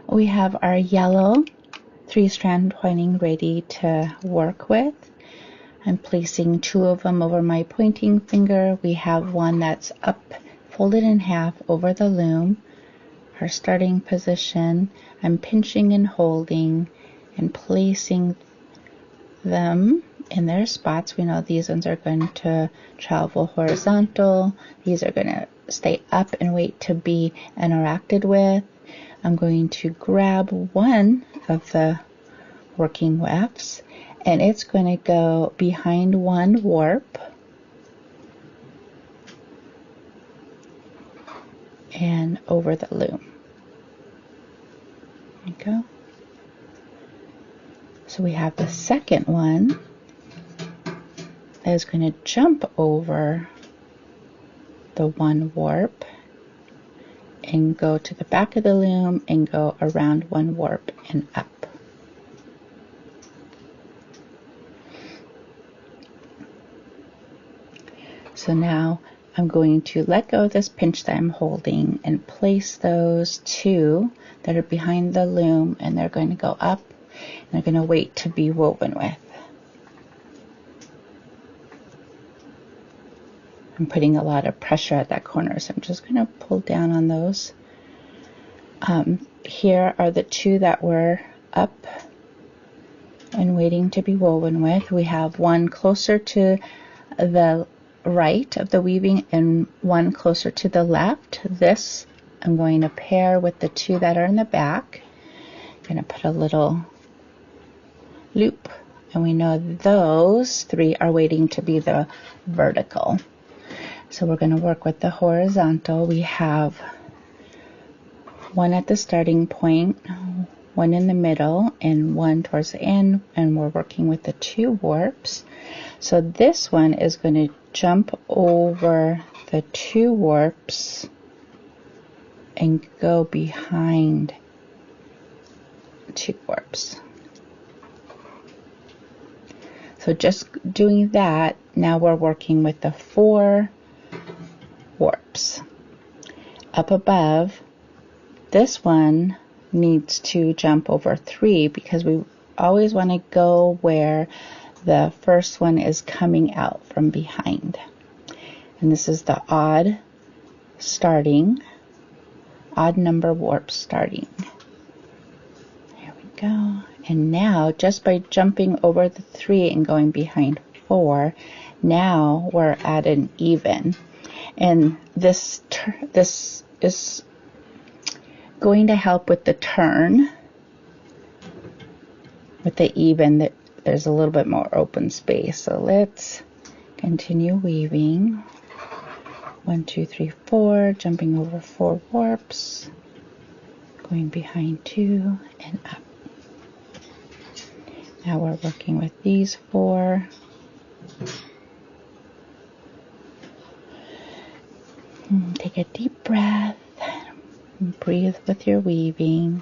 we have our yellow 3-strand twining ready to work with. I'm placing 2 of them over my pointing finger. We have one that's up, folded in half over the loom, our starting position. I'm pinching and holding and placing them in their spots. We know these ones are going to travel horizontal. These are going to stay up and wait to be interacted with. I'm going to grab one of the working wefts, and it's going to go behind one warp and over the loom. There you go. So we have the second one that is going to jump over the one warp and go to the back of the loom and go around one warp and up. So now I'm going to let go of this pinch that I'm holding and place those 2 that are behind the loom, and they're going to go up and they're going to wait to be woven with. I'm putting a lot of pressure at that corner, so I'm just going to pull down on those. Here are the 2 that were up and waiting to be woven with. We have one closer to the right of the weaving and one closer to the left. This I'm going to pair with the 2 that are in the back. I'm going to put a little loop, and we know those 3 are waiting to be the vertical. So we're going to work with the horizontal. We have one at the starting point, one in the middle, and one towards the end, and we're working with the 2 warps. So this one is going to jump over the 2 warps and go behind 2 warps. So just doing that, now we're working with the 4 warps. Up above, this one needs to jump over 3 because we always want to go where the first one is coming out from behind. And this is the odd number warp starting. There we go. And now, just by jumping over the 3 and going behind 4, now we're at an even. And this is going to help with the turn. With the even, that there's a little bit more open space. So let's continue weaving. 1, 2, 3, 4, jumping over 4 warps, going behind 2 and up. Now we're working with these 4. Take a deep breath. Breathe with your weaving.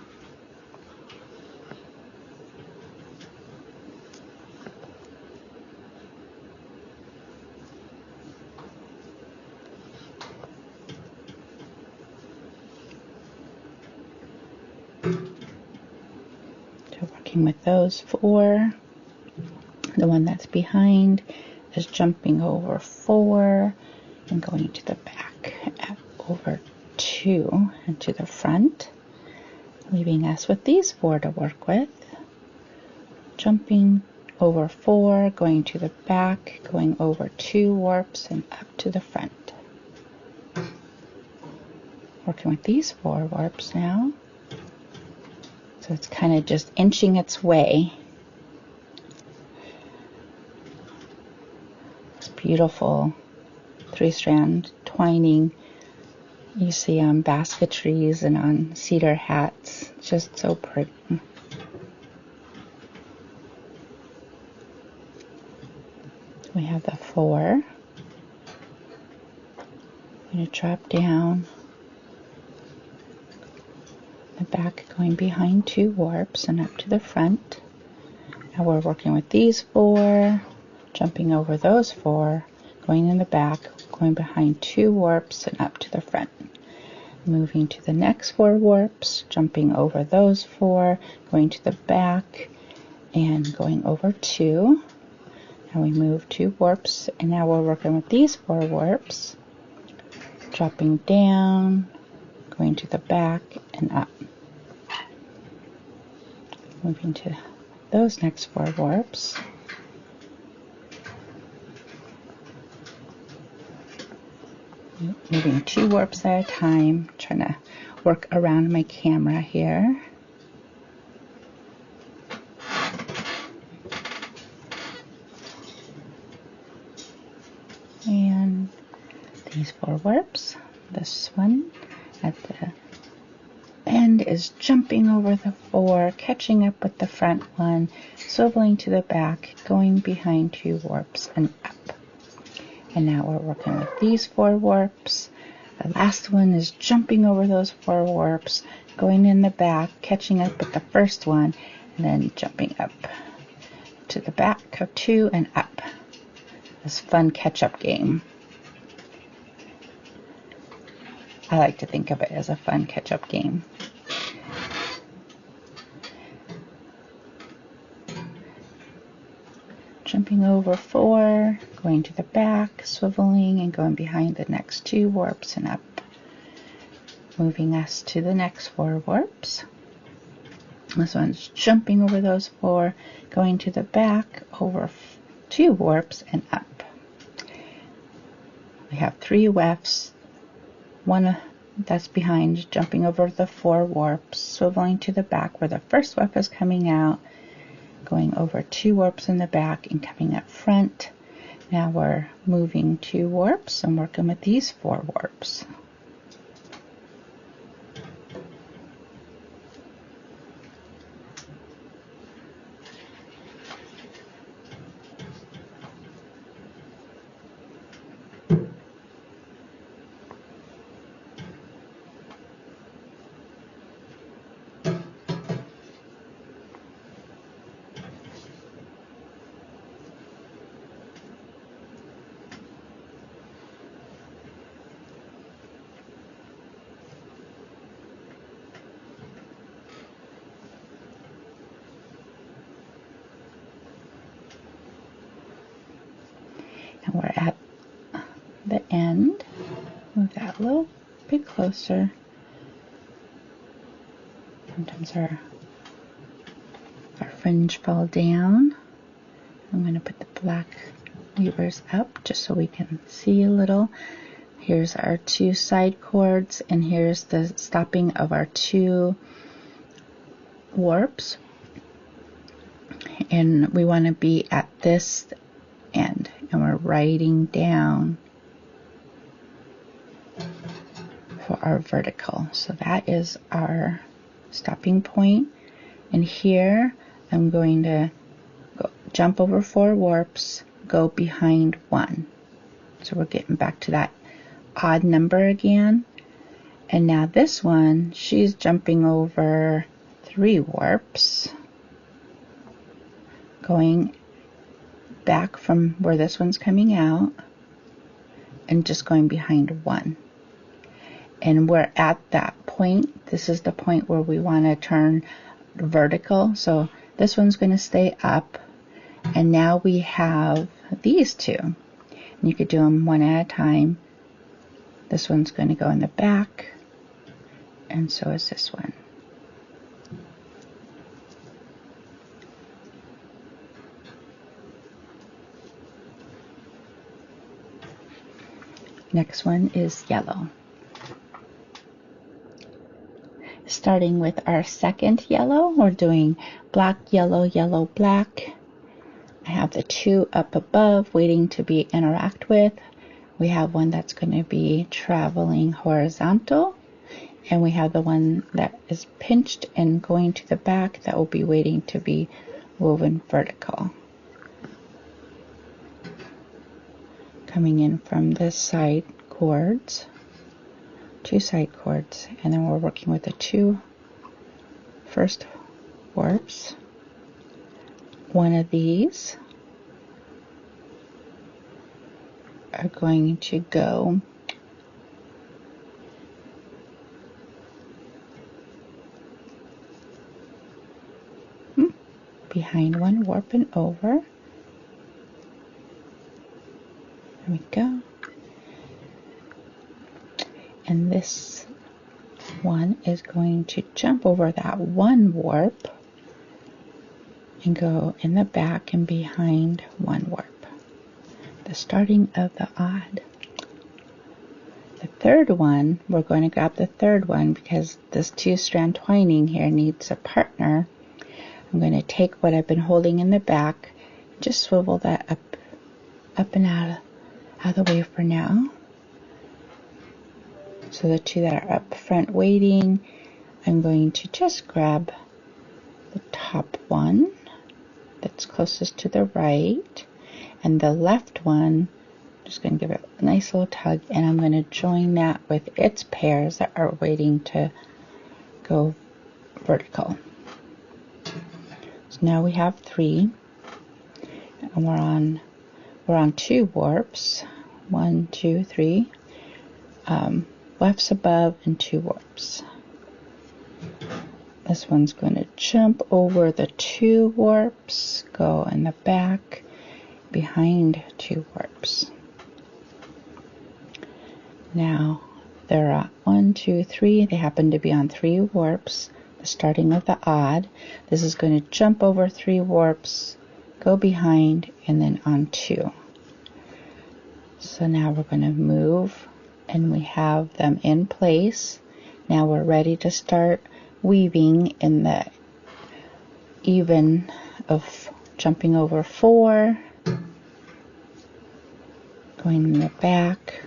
So working with those 4. The one that's behind is jumping over 4 and going to the back, over 2 and to the front, leaving us with these 4 to work with. Jumping over 4, going to the back, going over 2 warps and up to the front. Working with these 4 warps now. So it's kind of just inching its way. It's beautiful 3-strand twining you see on basketries and on cedar hats. It's just so pretty. We have the 4. I'm going to drop down the back, going behind 2 warps and up to the front. Now we're working with these 4, jumping over those 4, going in the back, going behind 2 warps and up to the front. moving to the next 4 warps, jumping over those 4, going to the back and going over 2. Now we move 2 warps, and now we're working with these 4 warps, dropping down, going to the back and up, moving to those next 4 warps, moving 2 warps at a time, trying to work around my camera here. And these 4 warps, this one at the end is jumping over the 4, catching up with the front one, swiveling to the back, going behind 2 warps and up. And now we're working with these 4 warps. The last one is jumping over those 4 warps, going in the back, catching up with the first one, and then jumping up to the back of 2 and up. This fun catch-up game. I like to think of it as a fun catch-up game. Jumping over 4, going to the back, swiveling, and going behind the next 2 warps and up. Moving us to the next 4 warps. This one's jumping over those 4, going to the back, over 2 warps and up. We have 3 wefts, one that's behind, jumping over the 4 warps, swiveling to the back where the first weft is coming out, going over 2 warps in the back and coming up front. Now we're moving 2 warps and working with these 4 warps. And we're at the end. Move that a little bit closer. Sometimes our fringe fall down. I'm going to put the black weavers up just so we can see a little. Here's our 2 side cords, and here's the stopping of our 2 warps. And we want to be at this end, and we're writing down for our vertical. So that is our stopping point. And here I'm going to jump over 4 warps, go behind 1. So we're getting back to that odd number again. And now this one, she's jumping over 3 warps, going back from where this one's coming out and just going behind 1. And we're at that point. This is the point where we want to turn vertical. So this one's going to stay up, and now we have these 2. And you could do them one at a time. This one's going to go in the back, and so is this one. Next one is yellow. Starting with our second yellow, we're doing black, yellow, yellow, black. I have the 2 up above waiting to be interact with. We have one that's going to be traveling horizontal, and we have the one that is pinched and going to the back that will be waiting to be woven vertical. Coming in from the side cords, 2 side cords, and then we're working with the 2 first warps. One of these are going to go behind one warp and over. There we go. And this one is going to jump over that one warp and go in the back and behind one warp. The starting of the odd. The third one, we're going to grab the third one because this 2-strand twining here needs a partner. I'm going to take what I've been holding in the back, just swivel that up and out of the way for now. So the two that are up front waiting, I'm going to just grab the top one that's closest to the right, and the left one, just going to give it a nice little tug, and I'm going to join that with its pairs that are waiting to go vertical. So now we have 3, and we're on 2 warps, 1, 2, 3, wefts above and 2 warps. This one's going to jump over the 2 warps, go in the back, behind 2 warps. Now they're at 1, 2, 3. They happen to be on 3 warps, the starting of the odd. This is going to jump over 3 warps, go behind, and then on 2. So now we're going to move, and we have them in place. Now we're ready to start weaving in the even of jumping over 4, going in the back,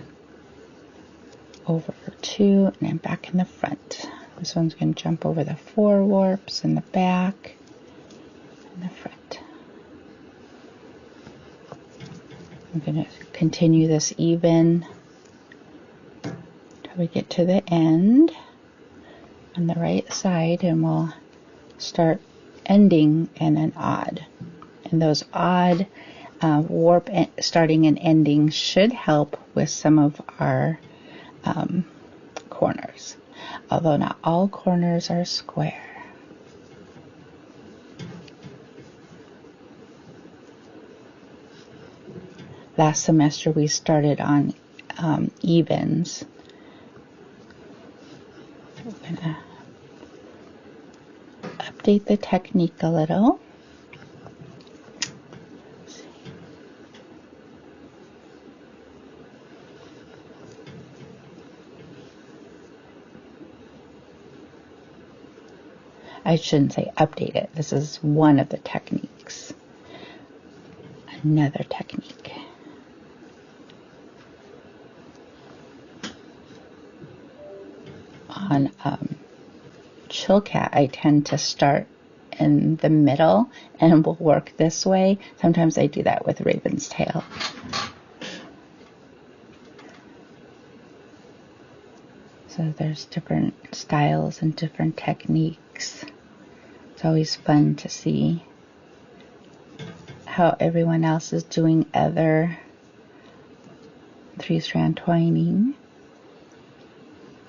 over 2, and then back in the front. This one's going to jump over the 4 warps in the back and the front. I'm going to continue this even till we get to the end on the right side, and we'll start ending in an odd. And those odd warp starting and ending should help with some of our corners, although not all corners are square. Last semester we started on evens. We're going to update the technique a little. I shouldn't say update it. This is one of the techniques. Another technique. On Chilcat, I tend to start in the middle and we'll work this way. Sometimes I do that with Raven's Tail. So there's different styles and different techniques. It's always fun to see how everyone else is doing other 3-strand twining.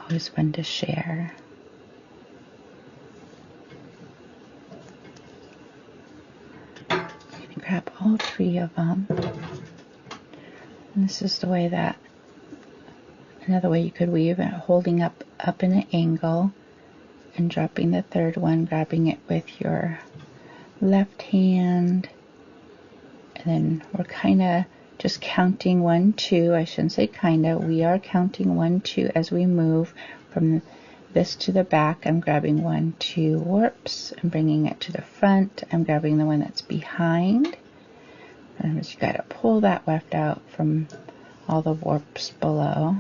Always fun to share. I'm going to grab all 3 of them. And this is the way that, another way you could weave it, holding up in an angle and dropping the third one, grabbing it with your left hand. And then we're kind of just counting 1, 2. I shouldn't say kind of. We are counting 1, 2 as we move from this to the back. I'm grabbing 1, 2 warps and bringing it to the front. I'm grabbing the one that's behind. And you got to pull that weft out from all the warps below.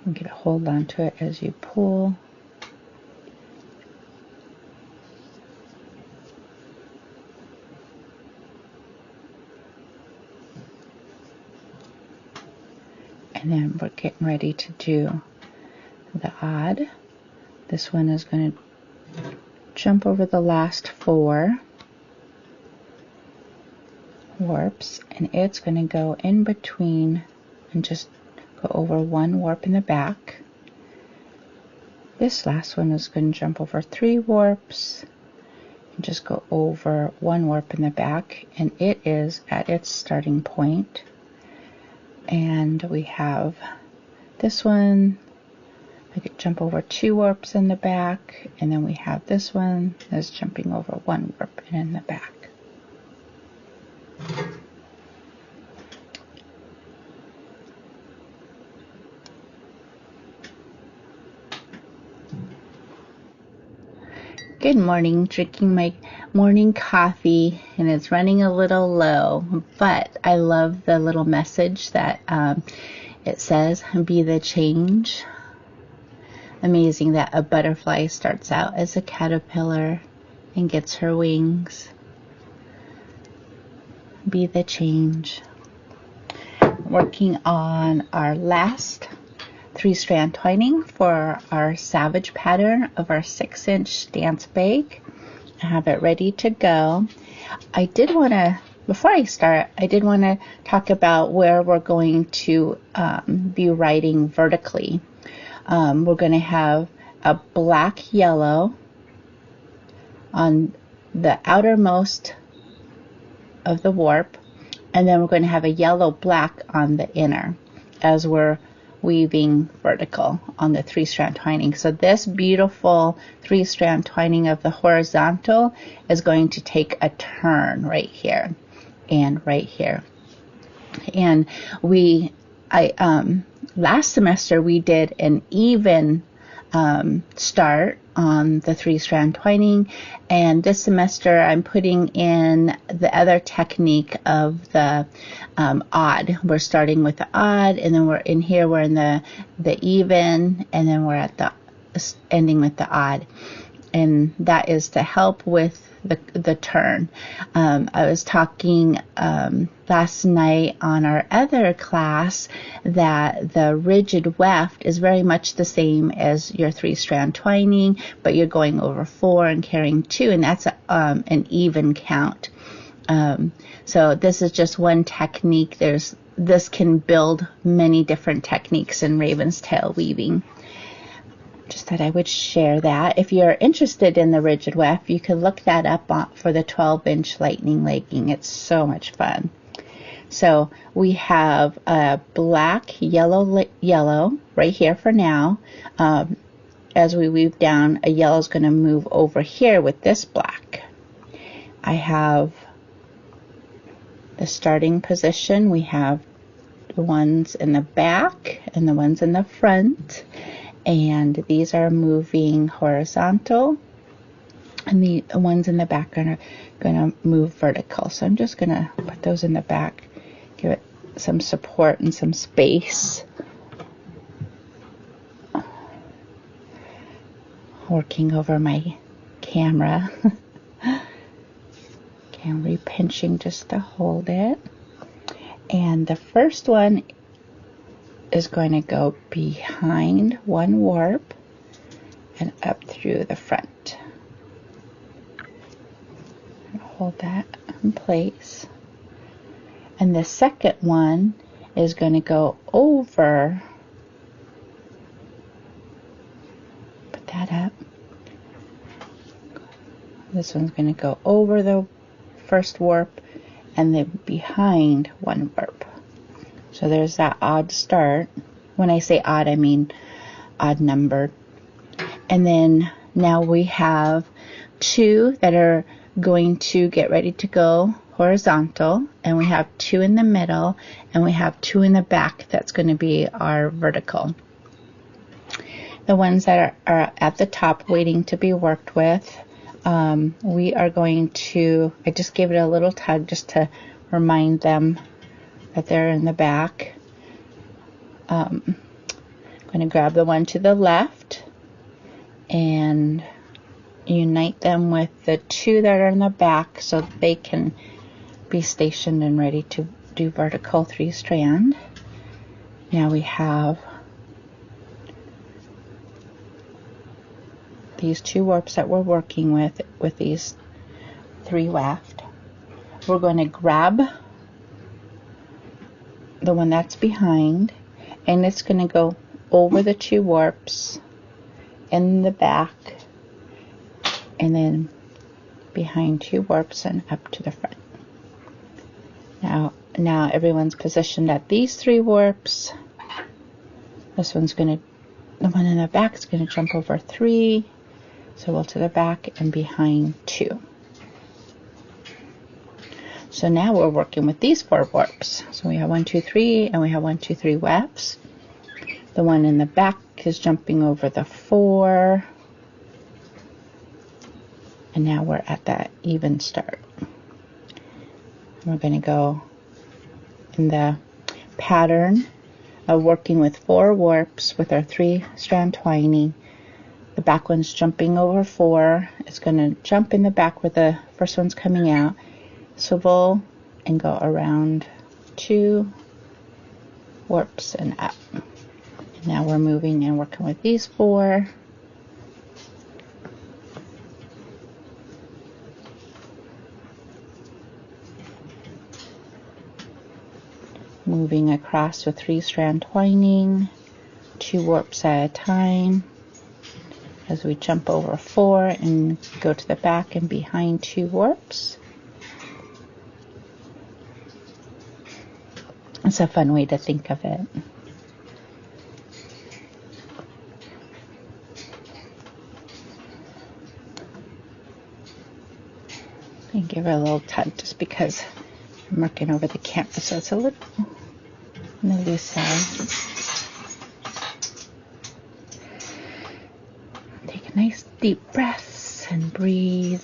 And get a hold onto it as you pull. And then we're getting ready to do the odd. This one is going to jump over the last 4 warps, and it's going to go in between and just go over 1 warp in the back. This last one is going to jump over 3 warps and just go over 1 warp in the back, and it is at its starting point. And we have this one, I could jump over 2 warps in the back, and then we have this one that's jumping over 1 warp in the back. Good morning, drinking my morning coffee, and it's running a little low, but I love the little message that it says, be the change. Amazing that a butterfly starts out as a caterpillar and gets her wings. Be the change. Working on our last 3-strand twining for our Selvage pattern of our 6-inch dance bag. I have it ready to go. I did want to, before I start, I did want to talk about where we're going to be writing vertically. We're going to have a black yellow on the outermost of the warp, and then we're going to have a yellow black on the inner as we're weaving vertical on the 3-strand twining. So this beautiful 3-strand twining of the horizontal is going to take a turn right here and right here. And last semester we did an even start on the 3-strand twining, and this semester I'm putting in the other technique of the odd. We're starting with the odd, and then we're in the even, and then we're at the ending with the odd, and that is to help with the turn. I was talking last night on our other class that the rigid weft is very much the same as your 3-strand twining, but you're going over 4 and carrying 2, and that's an even count. So this is just one technique. This can build many different techniques in raven's tail weaving. Just thought I would share that. If you're interested in the rigid weft, you can look that up for the 12-inch lightning legging. It's so much fun. So we have a black, yellow right here for now. As we weave down, a yellow is going to move over here with this black. I have the starting position. We have the ones in the back and the ones in the front. And these are moving horizontal, and the ones in the back are going to move vertical. So I'm just going to put those in the back, give it some support and some space. Working over my camera. Okay, I'm repinching just to hold it. And the first one is going to go behind 1 warp and up through the front. Hold that in place. And the second one is going to go over, put that up. This one's going to go over the first warp and then behind 1 warp. So there's that odd start. When I say odd, I mean odd numbered. And then now we have 2 that are going to get ready to go horizontal, and we have 2 in the middle, and we have 2 in the back. That's going to be our vertical. The ones that are at the top waiting to be worked with, we are going to, I just gave it a little tug just to remind them that they're in the back. I'm going to grab the one to the left and unite them with the 2 that are in the back so that they can be stationed and ready to do vertical 3-strand. Now we have these 2 warps that we're working with these 3 weft, we're going to grab the one that's behind, and it's going to go over the 2 warps in the back, and then behind 2 warps and up to the front. Now everyone's positioned at these 3 warps. This one's going to, the one in the back is going to jump over 3, so we'll to the back and behind 2. So now we're working with these 4 warps. So we have 1, 2, 3, and we have 1, 2, 3 wefts. The one in the back is jumping over the 4, and now we're at that even start. We're going to go in the pattern of working with 4 warps with our 3 strand twining. The back one's jumping over 4. It's going to jump in the back where the first one's coming out, swivel, and go around 2 warps and up. Now we're moving and working with these 4. Moving across with 3 strand twining, 2 warps at a time, as we jump over 4 and go to the back and behind 2 warps. It's a fun way to think of it. And give it a little tug just because I'm working over the camera, so it's a little on the loose side. Take a nice deep breath and breathe.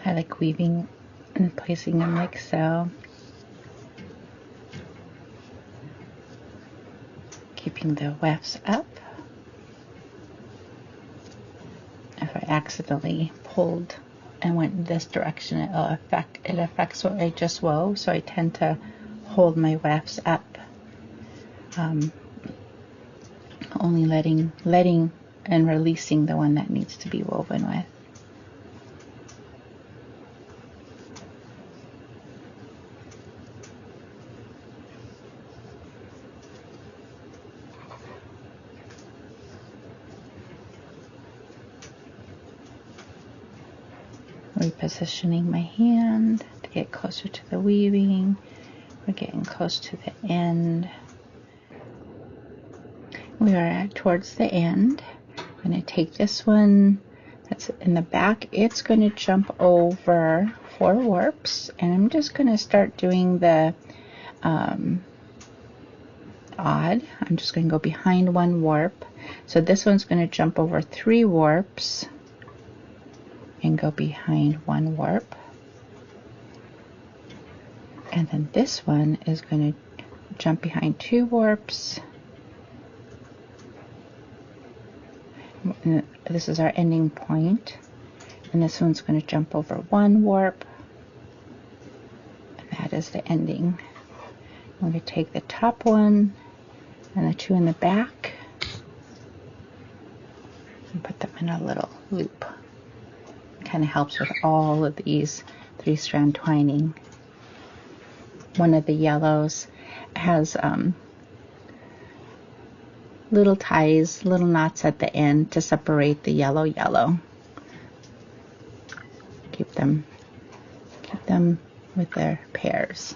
I like weaving and placing them like so. Keeping the wefts up. If I accidentally pulled and went in this direction, it affects what I just wove, so I tend to hold my wefts up. Only letting and releasing the one that needs to be woven with. Repositioning my hand to get closer to the weaving. We're getting close to the end. We are towards the end. I'm going to take this one that's in the back. It's going to jump over 4 warps, and I'm just going to start doing the odd. I'm just going to go behind 1 warp. So this one's going to jump over 3 warps and go behind 1 warp. And then this one is going to jump behind 2 warps. And this is our ending point. And this one's going to jump over 1 warp. And that is the ending. I'm going to take the top one and the 2 in the back and put them in a little loop. Kind of helps with all of these 3 strand twining. one of the yellows has little ties, little knots at the end to separate the yellow. Keep them with their pairs.